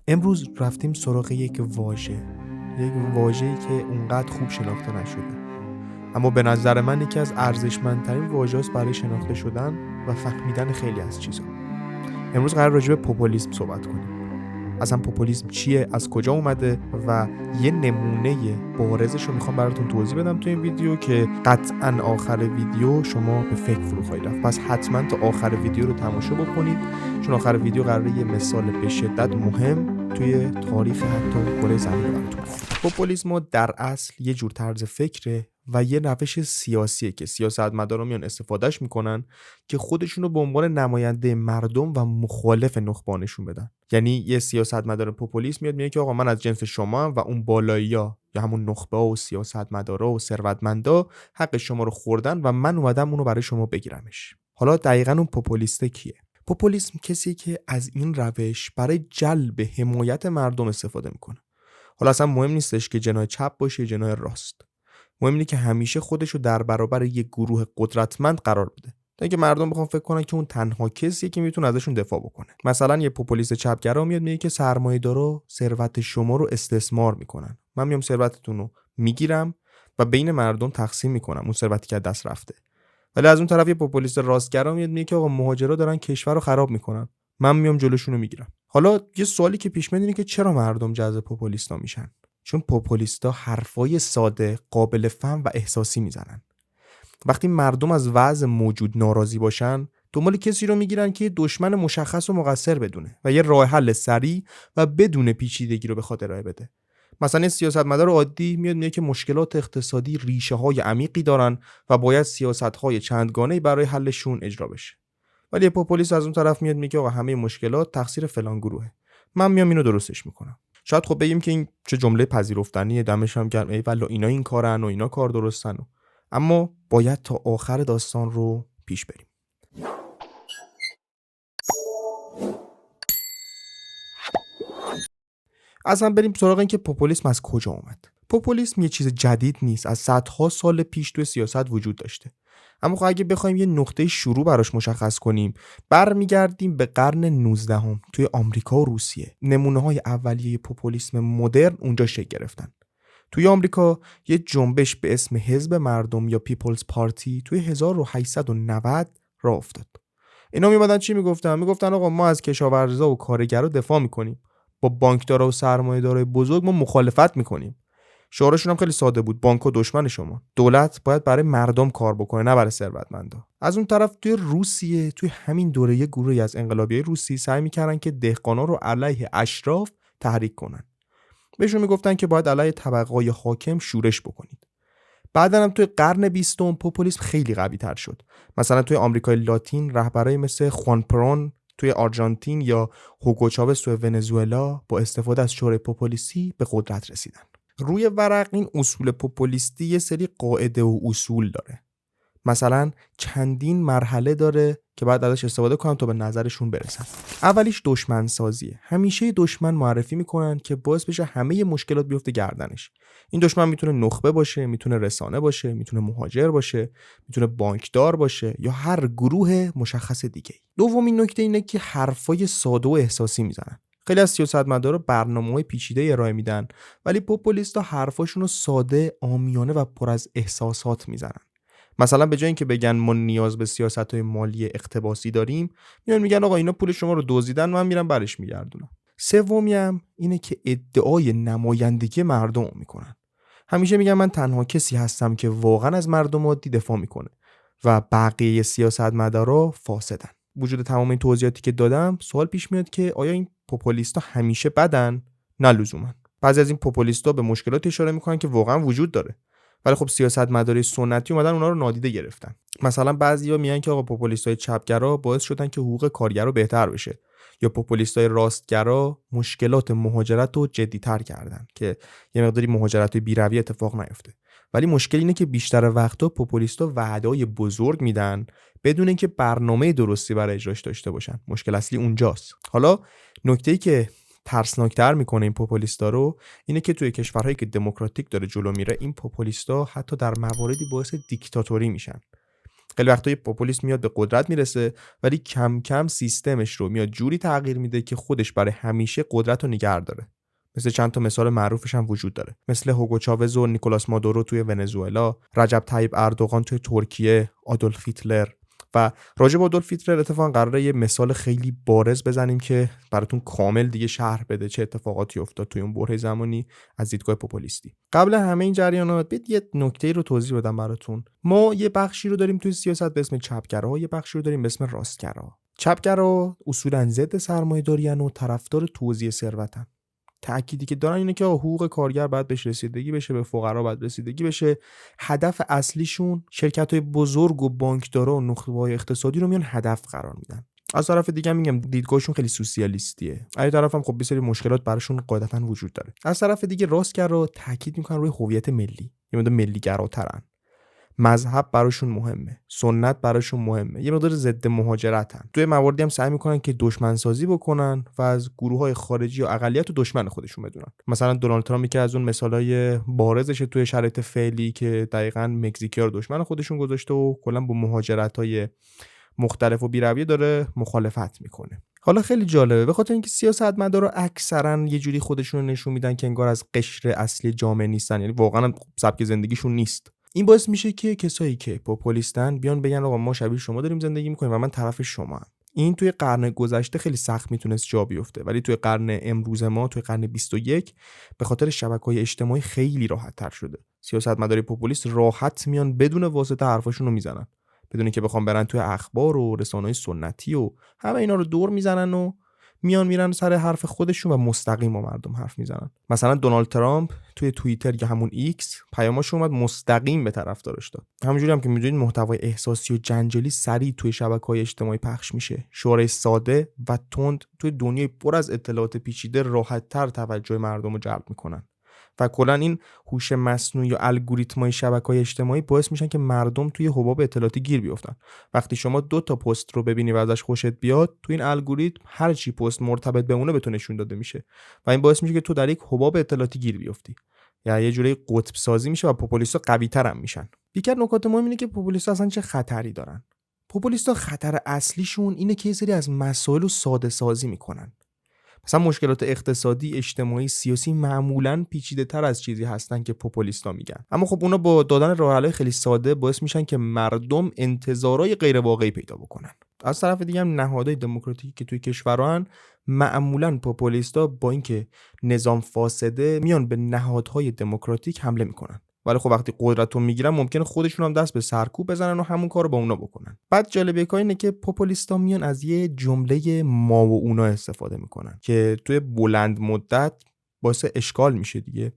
امروز رفتیم سراغ یک واژه‌ای که اونقدر خوب شناخته نشده، اما به نظر من یکی از ارزشمندترین واژه‌هاست برای شناخته شدن و فهمیدن خیلی از چیزا. امروز قرار راجع به پوپولیسم صحبت کنیم. اصلا پوپولیسم چیه، از کجا اومده و یه نمونه بارزش رو میخوام براتون توضیح بدم تو این ویدیو که قطعا آخر ویدیو شما به فکر فرو خواهید رفت. پس حتما تا آخر ویدیو رو تماشا بکنید، چون آخر ویدیو قراره یه مثال به شدت مهم توی تاریخ حتی کره زمین براتون. پوپولیسم در اصل یه جور طرز فکره و یه روش سیاسیه که سیاستمدارا میان استفادهش میکنن که خودشونو به عنوان نماینده مردم و مخالف نخبه‌هاشون بدن. یعنی یه سیاستمدار پوپولیست میاد میگه که آقا من از جنس شما و اون بالایی‌ها یا همون نخبه و سیاستمدارا و ثروتمندا حق شما رو خوردن و من اومدم اونو برای شما بگیرمش. حالا دقیقاً اون پوپولیسته کیه؟ پوپولیسم کسی که از این روش برای جلب حمایت مردم استفاده میکنه. حالا اصلا مهم نیستش که جناح چپ باشه یا جناح راست. مهم اینه که همیشه خودشو در برابر یک گروه قدرتمند قرار بده تا اینکه مردم بخوام فکر کنن که اون تنها کسیه که میتونه ازشون دفاع بکنه. مثلا یه پوپولیست چپگرا میاد میگه که سرمایه‌دارا ثروت شما رو استثمار میکنن، من میام ثروتتون رو میگیرم و بین مردم تقسیم میکنم اون ثروتی که از دست رفته. ولی از اون طرف یه پوپولیست راستگرا میاد میگه که آقا مهاجرا دارن کشور رو خراب میکنن، من میام جلوشون رو میگیرم. حالا یه سوالی که پیش میاد اینه که چرا مردم جذب پوپولیستا میشن؟ چون پوپولیستا حرفای ساده، قابل فهم و احساسی میزنن. وقتی مردم از وضع موجود ناراضی باشن، دنبال کسی رو میگیرن که دشمن مشخص و مقصر بدونه و یه راه حل سریع و بدون پیچیدگی رو بخواد ارائه بده. مثلا یه سیاستمدار عادی میاد میگه که مشکلات اقتصادی ریشه‌های عمیقی دارن و باید سیاست‌های چندگانه‌ای برای حلشون اجرا بشه. ولی یه پوپولیست از اون طرف میاد میگه آقا همه مشکلات تقصیر فلان گروهه، من میام اینو درستش میکنم. شاید خب بگیم که این چه جمله پذیرفتنیه، دمش هم گرم، ای والله اینا این کارن و اینا کار درستن اما باید تا آخر داستان رو پیش بریم. اصلا بریم سراغ این که پوپولیسم از کجا اومد. پوپولیسم یه چیز جدید نیست، از صدها سال پیش توی سیاست وجود داشته. اما خب اگه بخوایم یه نقطه شروع براش مشخص کنیم، برمیگردیم به قرن 19 توی آمریکا و روسیه. نمونه‌های اولیه پوپولیسم مدرن اونجا شکل گرفتن. توی آمریکا یه جنبش به اسم حزب مردم یا پیپلز پارتی توی 1890 راه افتاد. اینا میمدن چی میگفتن؟ میگفتن آقا ما از کشاورزا و کارگرا دفاع میکنیم، با بانکدارا و سرمایه‌دارای بزرگ ما مخالفت میکنیم. شعارشون هم خیلی ساده بود: بانک و دشمن شما. دولت باید برای مردم کار بکنه نه برای ثروتمندا. از اون طرف توی روسیه، توی همین دوره یه گروهی از انقلابیای روسی سعی میکردن که دهقانا رو علیه اشراف تحریک کنن. بهشون میگفتن که باید علیه طبقه‌های حاکم شورش بکنید. بعدن هم توی قرن 20 پوپولیسم خیلی قوی تر شد. مثلا توی آمریکای لاتین رهبرای مثل خوان پرون توی آرژانتین یا هوگو چاوز توی ونزوئلا با استفاده از شورای پوپولیستی به قدرت رسیدن. روی ورق این اصول پوپولیستی یه سری قاعده و اصول داره. مثلا چندین مرحله داره که بعد ازش استفاده کنن تا به نظرشون برسن. اولیش دشمن سازیه. همیشه دشمن معرفی میکنن که باعث بشه همه مشکلات بیفته گردنش. این دشمن میتونه نخبه باشه، میتونه رسانه باشه، میتونه مهاجر باشه، میتونه بانکدار باشه یا هر گروه مشخص دیگه. دومین نکته اینه که حرفای ساده و احساسی میزنن. خیلی از سیاستمدارا برنامه‌های پیچیده ارائه میدن، ولی پوپولیستا حرفاشون رو ساده، عامیانه و پر از احساسات میزنن. مثلا به جای اینکه بگن ما نیاز به سیاست‌های مالی اقتباسی داریم، میگن آقا اینا پول شما رو دزدیدن، من میرم برش میگردونم. سومی هم اینه که ادعای نمایندگی مردم میکنن. همیشه میگن من تنها کسی هستم که واقعا از مردم عادی دفاع میکنه و بقیه سیاستمدارا فاسدن. وجود تمام این توضیحاتی که دادم، سوال پیش میاد که آیا این پوپولیستا همیشه بدن؟ نه لزوما. بعضی از این پوپولیستا به مشکلات اشاره میکنن که واقعا وجود داره، ولی خب سیاستمدارای سنتی اومدن اونا رو نادیده گرفتن. مثلا بعضیا میگن که آقا پوپولیستای چپگرا باعث شدن که حقوق کارگرا بهتر بشه، یا پوپولیستای راستگرا مشکلات مهاجرت رو جدی‌تر کردن که یه مقداری مهاجرت بی‌رویه اتفاق نیفته. ولی مشکل اینه که بیشتر وقتا پوپولیستا وعده‌های بزرگ میدن بدون اینکه برنامه درستی برای اجراش داشته باشن. مشکل اصلی اونجاست. حالا نکته‌ای که ترسناکتر میکنه این پوپولیستا رو اینه که توی کشورهایی که دموکراتیک داره جلو میره، این پوپولیستا حتی در مواردی باعث دیکتاتوری میشن. خیلی وقتا پاپولیسم میاد به قدرت میرسه ولی کم کم سیستمش رو میاد جوری تغییر میده که خودش برای همیشه قدرت رو نگه داره. مثل چند تا مثال معروفش هم وجود داره، مثل هوگو چاوز و نیکولاس مادورو توی ونزوئلا، رجب طیب اردوغان توی ترکیه، آدولف هیتلر. و راجع به آدولف هیتلر اتفاقا قراره یه مثال خیلی بارز بزنیم که براتون کامل دیگه شرح بده چه اتفاقاتی افتاد توی اون بره زمانی از دیدگاه پاپولیستی. قبل همه این جریانات بیت یه نکته رو توضیح بدم براتون. ما یه بخشی رو داریم توی سیاست به اسم چپگرا، یه بخشی رو داریم به اسم راستگرا. چپگرا اصولاً ضد سرمایه‌داری‌ان و طرفدار توزیع ثروتن. تأکیدی که دارن اینه که حقوق کارگر باید بهش رسیدگی بشه، به فقرا باید رسیدگی بشه. هدف اصلیشون شرکت‌های بزرگ و بانکدارا و نخبه‌های اقتصادی رو میان هدف قرار میدن. از طرف دیگه میگم دیدگاهشون خیلی سوسیالیستیه. از طرف هم خب یه سری مشکلات براشون قاعدتاً وجود داره. از طرف دیگه راستگرا تاکید میکنن روی هویت ملی. یه مقدار ملی‌گراترن. مذهب براشون مهمه، سنت براشون مهمه، یه مقدار ضد مهاجرتن. توی مواردی هم سعی میکنن که دشمن سازی بکنن و از گروه‌های خارجی و اقلیت و دشمن خودشون بدونن. مثلا دونالد ترامپ که از اون مثالای بارزشه توی شرایط فعلی که دقیقاً مکزیکیا رو دشمن خودشون گذاشته و کلا با مهاجرت‌های مختلف و بی‌رویه داره مخالفت میکنه. حالا خیلی جالبه به خاطر اینکه سیاستمدارا اکثرا یه جوری خودشون رو نشون میدن که انگار از قشر اصلی جامعه نیستن، یعنی واقعا سبک زندگیشون نیست. این باعث میشه که کسایی که پاپولیستن بیان بگن آقا ما شبیه شما داریم زندگی میکنیم و من طرف شمام. این توی قرن گذشته خیلی سخت میتونست جا بیفته، ولی توی قرن امروز ما توی قرن 21 به خاطر شبکه‌های اجتماعی خیلی راحت تر شده. سیاستمدارای پاپولیست راحت میان بدون واسطه حرفاشون رو میزنن، بدون که بخوام برن توی اخبار و رسانه‌های سنتی و همه اینا رو دور میزنن و میان میرن سر حرف خودشون و مستقیم با مردم حرف میزنن. مثلا دونالد ترامپ توی توییتر یا همون ایکس پیاماش اومد مستقیم به طرفدارش داد. همونجوری هم که میدونید محتوای احساسی و جنجالی سریع توی شبکه‌های اجتماعی پخش میشه. شعارهای ساده و تند توی دنیای پر از اطلاعات پیچیده راحت‌تر توجه مردم رو جلب میکنن. و کلا این هوش مصنوعی و الگوریتم‌های شبکه‌های اجتماعی باعث میشن که مردم توی حباب اطلاعاتی گیر بیفتن. وقتی شما 2 تا پست رو ببینی و ازش خوشت بیاد، تو این الگوریتم هر چی پست مرتبط به اونه به تو نشون داده میشه و این باعث میشه که تو در یک حباب اطلاعاتی گیر بیفتی. یا یه جوری قطب سازی میشه و پاپولیست‌ها قوی‌تر هم میشن. یکی از نکات مهم اینه که پاپولیست‌ها اصلا چه خطری دارن. پاپولیست‌ها خطر اصلیشون اینه که یه سری از مسائل رو ساده سازی میکنن. مثلا مشکلات اقتصادی، اجتماعی، سیاسی معمولاً پیچیده‌تر از چیزی هستن که پاپولیستا میگن. اما خب اونا با دادن راه‌حل‌های خیلی ساده باعث میشن که مردم انتظارای غیر واقعی پیدا بکنن. از طرف دیگه هم نهادهای دموکراتیکی که توی کشوران معمولاً پاپولیستا با اینکه نظام فاسده میان به نهادهای دموکراتیک حمله میکنن. ولی خب وقتی قدرت رو میگیرن ممکنه خودشون هم دست به سرکوب بزنن و همون کارو با اونا بکنن. بعد جالبه کار اینه که پاپولیستا میان از یه جمله ما و اونا استفاده میکنن که توی بلند مدت باعث اشکال میشه دیگه.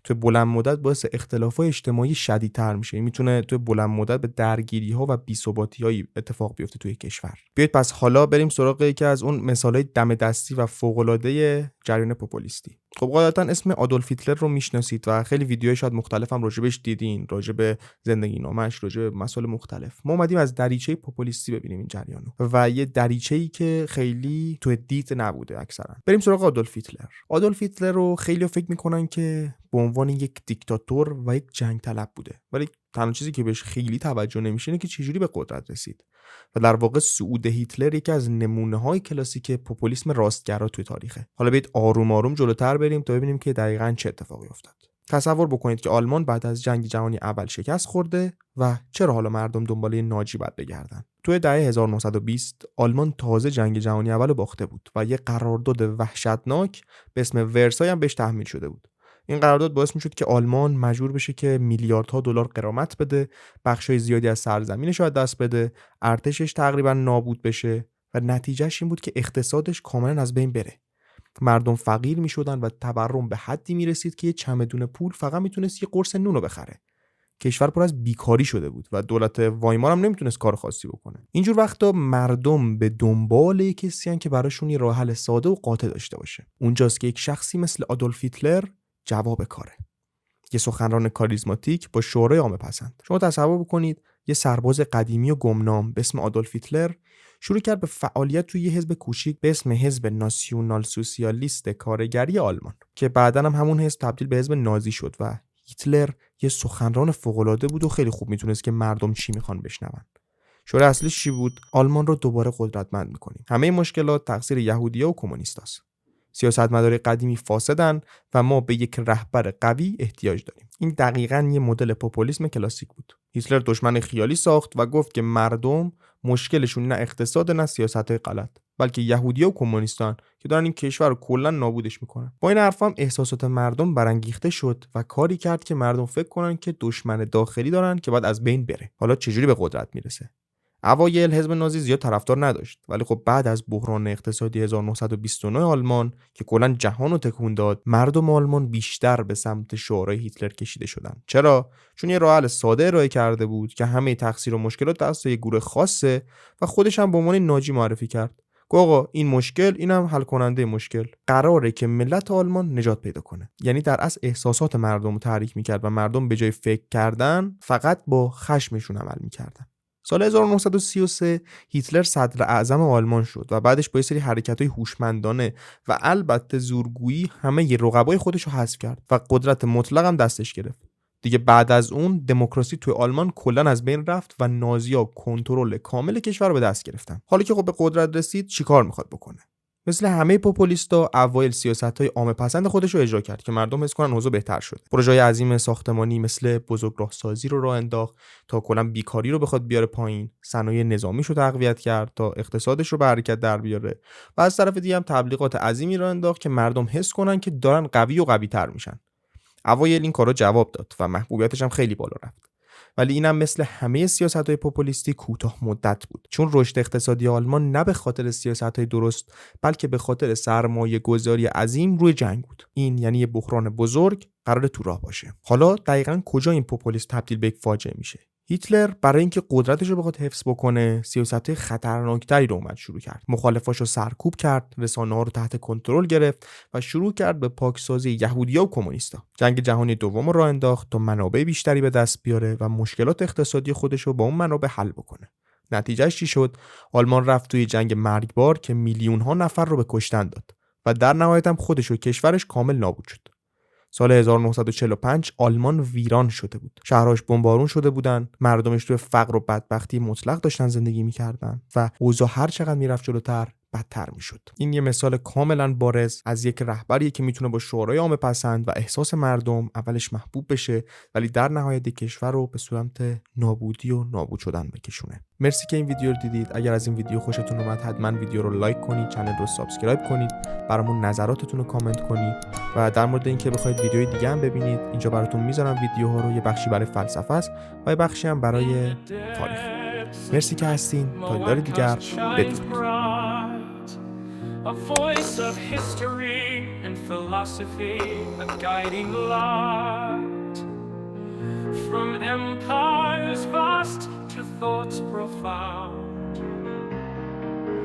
توی بلند مدت باعث اختلافات اجتماعی شدیدتر میشه. این میتونه توی بلند مدت به درگیری‌ها و بی‌ثباتی‌های اتفاق بیفته توی کشور. بیایید پس حالا بریم سراغ یکی از اون مثالای دم دستی و فوق‌العاده جریان پاپولیستی. خب قاعدتاً اسم آدولف هیتلر رو میشناسید و خیلی ویدیوهای شاید مختلف هم راجبش دیدین، راجب زندگی نامش، راجب مسائل مختلف. ما اومدیم از دریچه پاپولیستی ببینیم این جریانو و یه دریچه‌ای که خیلی توی دید نبوده اکثرا. بریم سراغ آدولف هیتلر. آدولف هیتلر رو خیلی فکر میکنن که به عنوان یک دیکتاتور و یک جنگ طلب بوده، ولی تنها چیزی که بهش خیلی توجه نمیشه اینه که چجوری به قدرت رسید. و در واقع صعود هیتلر یکی از نمونه‌های کلاسیک پاپولیسم راستگرا توی تاریخه. حالا بیایید آروم آروم جلوتر بریم تا ببینیم که دقیقاً چه اتفاقی افتاد. تصور بکنید که آلمان بعد از جنگ جهانی اول شکست خورده و چرا حالا مردم دنبال ناجی باید بگردن. توی دهه 1920 آلمان تازه جنگ جهانی اول باخته بود و یه قرارداد وحشتناک به اسم ورسای هم بهش تحمیل شده بود. این قرارداد باعث میشد که آلمان مجبور بشه که میلیاردها دلار غرامت بده، بخشای زیادی از سرزمینش رو از دست بده، ارتشش تقریبا نابود بشه و نتیجهش این بود که اقتصادش کاملا از بین بره. مردم فقیر میشدن و تورم به حدی میرسید که یه چمدون پول فقط میتونست یه قرص نون رو بخره. کشور پر از بیکاری شده بود و دولت وایمار هم نمیتونست کار خاصی بکنه. اینجور وقتا مردم به دنبال کسی ان که براشون یه راه حل ساده و قاطع داشته باشه. اونجاست که یک شخصی مثل آدولف هیتلر جواب کاره. یه سخنران کاریزماتیک با شورای عامه پسند. شما تصور بکنید یه سرباز قدیمی و گمنام به اسم آدولف هیتلر شروع کرد به فعالیت توی یه حزب کوچیک به اسم حزب ناسیونال سوسیالیست کارگری آلمان که بعداً هم همون حزب تبدیل به حزب نازی شد و هیتلر یه سخنران فوق‌العاده بود و خیلی خوب میتونست که مردم چی میخوان بشنون. شعار اصلیش چی بود؟ آلمان رو دوباره قدرتمند می‌کنیم. همه مشکلات تقصیر یهودی‌ها و کمونیستاست. سیاستمدارای قدیمی فاسدن و ما به یک رهبر قوی احتیاج داریم. این دقیقاً یه مدل پوپولیسم کلاسیک بود. هیتلر دشمن خیالی ساخت و گفت که مردم مشکلشون نه اقتصاد نه سیاست‌های غلط، بلکه یهودی‌ها و کمونیستان که دارن این کشور رو کلاً نابودش میکنن. با این حرفام احساسات مردم برانگیخته شد و کاری کرد که مردم فکر کنن که دشمن داخلی دارن که باید از بین بره. حالا چجوری به قدرت میرسه؟ اوایل حزب نازی زیاد طرفدار نداشت، ولی خب بعد از بحران اقتصادی 1929 آلمان که کلاً جهان رو تکون داد، مردم آلمان بیشتر به سمت شورای هیتلر کشیده شدن. چرا؟ چون یه راه حل ساده ارائه کرده بود که همه تقصیر و مشکلات دست یه گروه خاصه و خودش هم به عنوان ناجی معرفی کرد. آقا این مشکل اینم حل کننده مشکل، قراره که ملت آلمان نجات پیدا کنه. یعنی در اصل احساسات مردم رو تحریک می‌کرد و مردم به جای فکر کردن فقط با خشمشون عمل می‌کردن. سال 1933 هیتلر صدر اعظم آلمان شد و بعدش با یه سری حرکت‌های هوشمندانه و البته زورگویی همه ی رقبای خودش رو حذف کرد و قدرت مطلق هم دستش گرفت. دیگه بعد از اون دموکراسی توی آلمان کلاً از بین رفت و نازی‌ها کنترل کامل کشور رو به دست گرفتن. حالا که خب به قدرت رسید چیکار میخواد بکنه؟ مثل همه پوپولیستا اوایل سیاست‌های عامه پسند خودش رو اجرا کرد که مردم حس کنن اوضاع بهتر شده. پروژه‌های عظیم ساختمانی مثل بزرگراهسازی رو راه انداخت تا کلاً بیکاری رو بخواد بیاره پایین، صنایع نظامیش رو تقویت کرد تا اقتصادش رو به حرکت در بیاره. و از طرف دیگه هم تبلیغات عظیمی راه انداخت که مردم حس کنن که دارن قوی و قوی‌تر میشن. اوایل این کارا جواب داد و محبوبیتش هم خیلی بالا رفت. ولی اینم مثل همه سیاست‌های پوپولیستی کوتاه مدت بود، چون رشد اقتصادی آلمان نه به خاطر سیاست‌های درست بلکه به خاطر سرمایه‌گذاری عظیم روی جنگ بود. این یعنی یه بحران بزرگ قرار تو راه باشه. حالا دقیقاً کجا این پوپولیسم تبدیل به یک فاجعه میشه؟ هیتلر برای اینکه قدرتش رو بخواد حفظ بکنه، سیاست‌های خطرناکتری رو شروع کرد. مخالفاشو سرکوب کرد، رسانه‌ها رو تحت کنترل گرفت و شروع کرد به پاکسازی یهودی‌ها و کمونیست‌ها. جنگ جهانی دوم رو راه انداخت تا منابع بیشتری به دست بیاره و مشکلات اقتصادی خودش رو با اون منابع حل بکنه. نتیجهش چی شد؟ آلمان رفت توی جنگ مرگبار که میلیون‌ها نفر رو به کشتن داد و در نهایت هم خودش و کشورش کامل نابود شد. سال 1945 آلمان ویران شده بود. شهرهاش بمبارون شده بودن، مردمش توی فقر و بدبختی مطلق داشتن زندگی می‌کردن و اوضاع هر چقدر میرفت جلوتر بدتر میشد. این یه مثال کاملا بارز از یک رهبری که میتونه با شورای عامه پسند و احساس مردم اولش محبوب بشه ولی در نهایت کشور رو به سمت نابودی و نابود شدن بکشونه. مرسی که این ویدیو رو دیدید. اگر از این ویدیو خوشتون اومد حتما ویدیو رو لایک کنید، کانال رو سابسکرایب کنید، برامون نظراتتون رو کامنت کنید و در مورد اینکه بخواید ویدیوی دیگه هم ببینید اینجا براتون میذارم ویدیوها رو. یه بخشی برای فلسفه است و یه بخشی هم برای تاریخ. مرسی که هستین. تا دیدار دیگر بدرود. A voice of history and philosophy, a guiding light. From empires vast to thoughts profound.